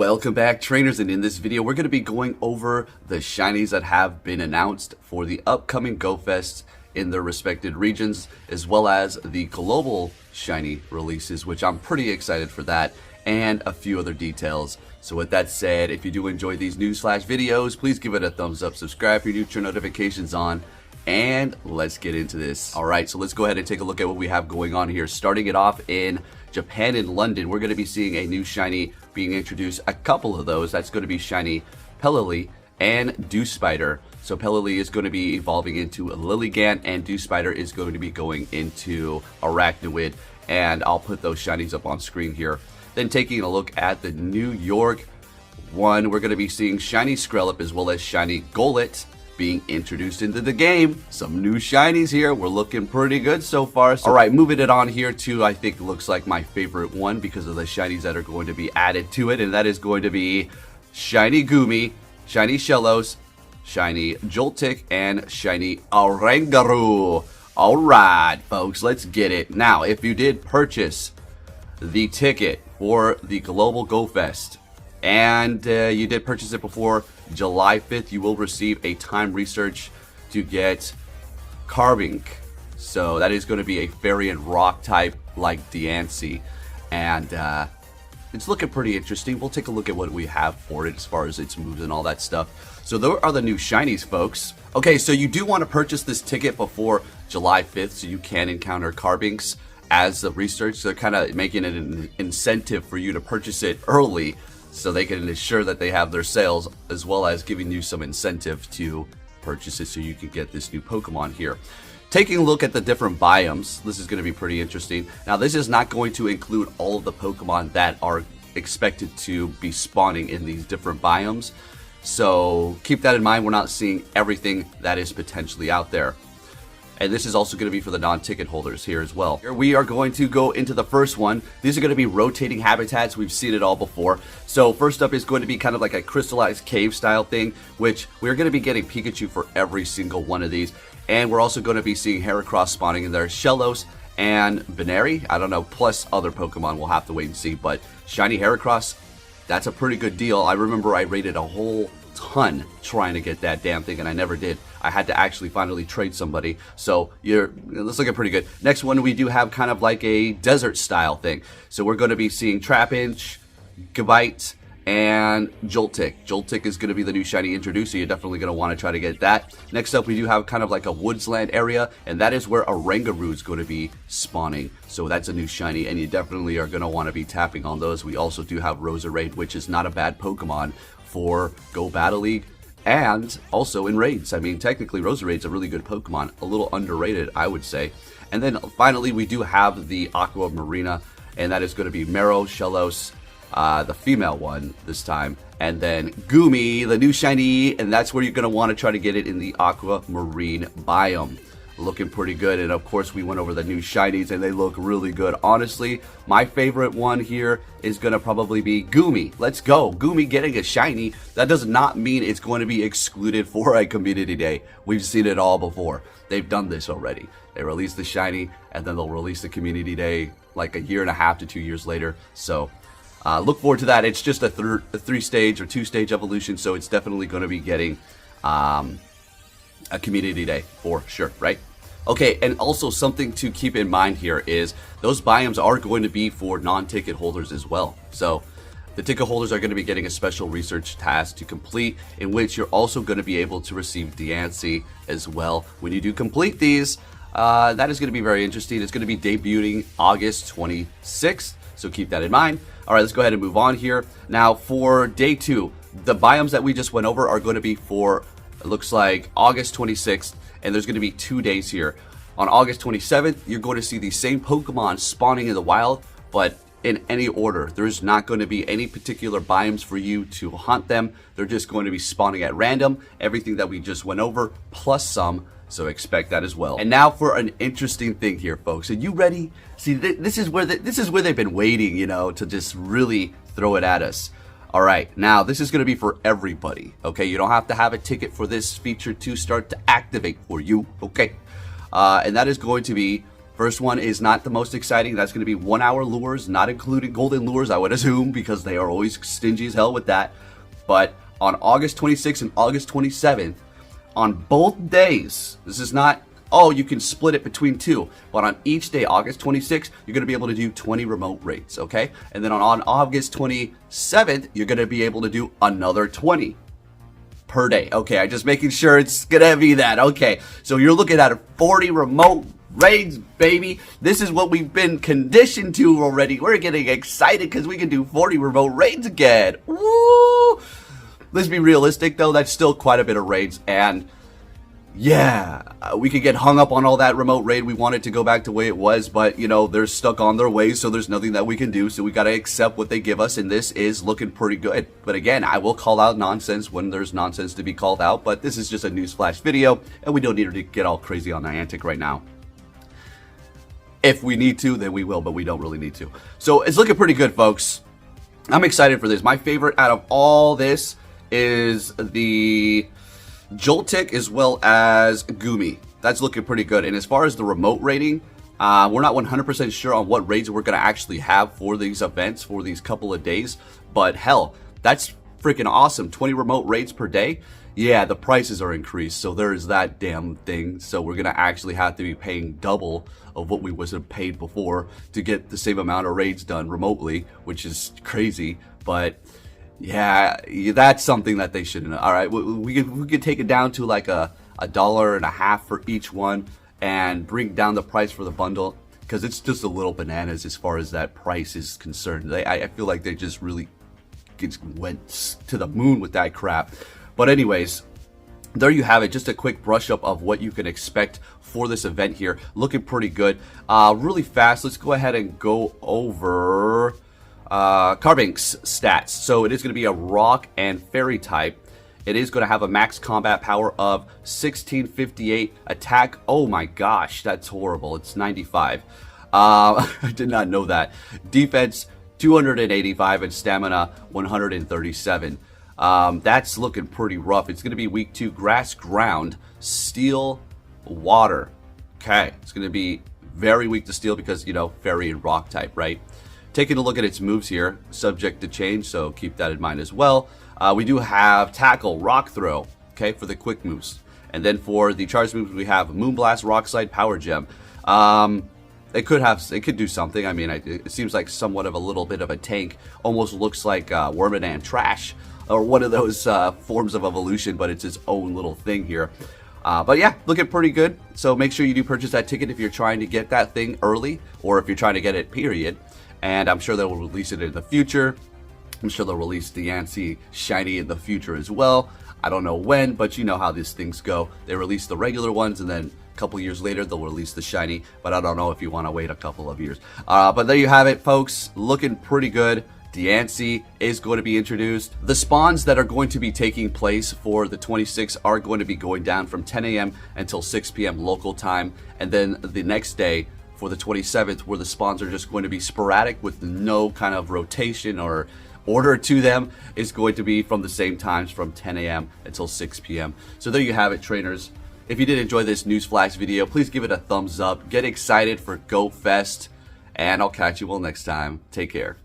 Welcome back, trainers, and in this video we're going to be going over the shinies that have been announced for the upcoming GoFest in their respected regions, as well as the global shiny releases, which I'm pretty excited for that, and a few other details. So with that said, if you do enjoy these news videos, please give it a thumbs up, subscribe for your turn notifications on, and let's get into this. Alright, so let's go ahead and take a look at what we have going on here. Starting it off in Japan and London, we're going to be seeing a new shiny being introduced. A couple of those. That's going to be shiny Pelily and Dew Spider. So Pelily is going to be evolving into a Lilligant, and Dew Spider is going to be going into Arachnoid. And I'll put those shinies up on screen here. Then taking a look at the New York one, we're going to be seeing shiny Skrellup as well as shiny Golett being introduced into the game. Some new shinies here. We're looking pretty good so far. So, alright, moving it on here to, I think, looks like my favorite one because of the shinies that are going to be added to it, and that is going to be shiny Goomy, shiny Shellos, shiny Joltik, and shiny Oranguru. Alright, folks, let's get it. Now, if you did purchase the ticket for the Global GoFest, and you did purchase it before July 5th, you will receive a time research to get Carbink. So that is going to be a fairy and rock type like Diancie, and it's looking pretty interesting. We'll take a look at what we have for it as far as its moves and all that stuff. So there are the new shinies, folks. Okay, so you do want to purchase this ticket before July 5th so you can encounter Carbinks as the research. So they're kind of making it an incentive for you to purchase it early, so they can ensure that they have their sales, as well as giving you some incentive to purchase it so you can get this new Pokemon here. Taking a look at the different biomes, this is going to be pretty interesting. Now, this is not going to include all of the Pokemon that are expected to be spawning in these different biomes. So keep that in mind. We're not seeing everything that is potentially out there. And this is also going to be for the non-ticket holders here as well. Here we are going to go into the first one. These are going to be rotating habitats. We've seen it all before. So first up is going to be kind of like a crystallized cave style thing, which we're going to be getting Pikachu for every single one of these. And we're also going to be seeing Heracross spawning in there, Shellos and Veneri. I don't know, plus other Pokemon. We'll have to wait and see. But shiny Heracross, that's a pretty good deal. I remember I rated a whole ton trying to get that damn thing, and I never did. I had to actually finally trade somebody. So that's looking pretty good. Next one, we do have kind of like a desert style thing. So we're going to be seeing Trapinch, Gabite, and Joltik. Joltik is going to be the new shiny introduced, so you're definitely going to want to try to get that. Next up, we do have kind of like a woodsland area, and that is where Oranguru is going to be spawning. So that's a new shiny, and you definitely are going to want to be tapping on those. We also do have Roserade, which is not a bad Pokemon for Go Battle League, and also in raids. I mean, technically Roserade's a really good Pokemon, a little underrated, I would say. And then finally, we do have the Aqua Marina, and that is going to be Mero, Shellos, the female one this time, and then Goomy, the new shiny, and that's where you're going to want to try to get it in the Aqua Marine biome. Looking pretty good. And of course, we went over the new shinies, and they look really good. Honestly, my favorite one here is going to probably be Goomy. Let's go. Goomy getting a shiny. That does not mean it's going to be excluded for a community day. We've seen it all before. They've done this already. They release the shiny, and then they'll release the community day like a year and a half to 2 years later. So look forward to that. It's just a three-stage or two-stage evolution, so it's definitely going to be getting a community day for sure, right? Okay, and also something to keep in mind here is those biomes are going to be for non-ticket holders as well. So the ticket holders are going to be getting a special research task to complete, in which you're also going to be able to receive Diancie as well when you do complete these. That is going to be very interesting. It's going to be debuting August 26th, so keep that in mind. All right, let's go ahead and move on here. Now, for day 2, the biomes that we just went over are going to be for, it looks like, August 26th, and there's going to be 2 days here. On August 27th, you're going to see the same Pokemon spawning in the wild, but in any order. There's not going to be any particular biomes for you to hunt them. They're just going to be spawning at random. Everything that we just went over, plus some. So expect that as well. And now for an interesting thing here, folks. Are you ready? See, this is where they've been waiting, you know, to just really throw it at us. All right, now this is going to be for everybody, okay? You don't have to have a ticket for this feature to start to activate for you, okay? And that is going to be First one is not the most exciting. That's going to be 1 hour lures, not including golden lures, I would assume, because they are always stingy as hell with that. But on August 26th and August 27th, on both days, this is not, oh, you can split it between two, but on each day, August 26th, you're going to be able to do 20 remote raids, okay? And then on August 27th, you're going to be able to do another 20 per day. Okay, I'm just making sure it's going to be that. Okay, so you're looking at 40 remote raids, baby. This is what we've been conditioned to already. We're getting excited because we can do 40 remote raids again. Woo! Let's be realistic, though. That's still quite a bit of raids, and yeah, we could get hung up on all that remote raid. We want it to go back to the way it was, but, you know, they're stuck on their ways, so there's nothing that we can do, so we got to accept what they give us, and this is looking pretty good. But again, I will call out nonsense when there's nonsense to be called out, but this is just a newsflash video, and we don't need to get all crazy on Niantic right now. If we need to, then we will, but we don't really need to. So it's looking pretty good, folks. I'm excited for this. My favorite out of all this is the Joltik as well as Gumi. That's looking pretty good. And as far as the remote rating, we're not 100% sure on what raids we're going to actually have for these events for these couple of days. But hell, that's freaking awesome. 20 remote raids per day. Yeah, the prices are increased, so there's that damn thing. So we're going to actually have to be paying double of what we was paid before to get the same amount of raids done remotely, which is crazy. But yeah, that's something that they shouldn't. All right, we could take it down to like $1.50 for each one and bring down the price for the bundle, because it's just a little bananas as far as that price is concerned. I feel like they just really went to the moon with that crap. But anyways, there you have it. Just a quick brush up of what you can expect for this event here. Looking pretty good. Really fast, let's go ahead and go over Carbank's stats. So it is going to be a rock and fairy type. It is going to have a max combat power of 1658 attack. Oh my gosh, that's horrible. It's 95. I did not know that. Defense 285 and stamina 137. That's looking pretty rough. It's going to be week 2, grass, ground, steel, water. Okay, it's going to be very weak to steel because, you know, fairy and rock type, right? Taking a look at its moves here, subject to change, so keep that in mind as well. We do have tackle, rock throw, okay, for the quick moves. And then for the charge moves, we have Moonblast, Rock Slide, Power Gem. It could do something. I mean, it seems like somewhat of a little bit of a tank. Almost looks like Wormadam Trash, or one of those forms of evolution, but it's its own little thing here. But yeah, looking pretty good. So make sure you do purchase that ticket if you're trying to get that thing early, or if you're trying to get it, period. And I'm sure they'll release it in the future. I'm sure they'll release the Yancy Shiny in the future as well. I don't know when, but you know how these things go. They release the regular ones, and then a couple years later, they'll release the Shiny. But I don't know if you want to wait a couple of years. But there you have it, folks. Looking pretty good. Diancie is going to be introduced. The spawns that are going to be taking place for the 26th are going to be going down from 10 a.m. until 6 p.m. local time. And then the next day, for the 27th, where the spawns are just going to be sporadic with no kind of rotation or order to them, is going to be from the same times from 10 a.m. until 6 p.m. So there you have it, trainers. If you did enjoy this newsflash video, please give it a thumbs up. Get excited for GoFest, and I'll catch you all next time. Take care.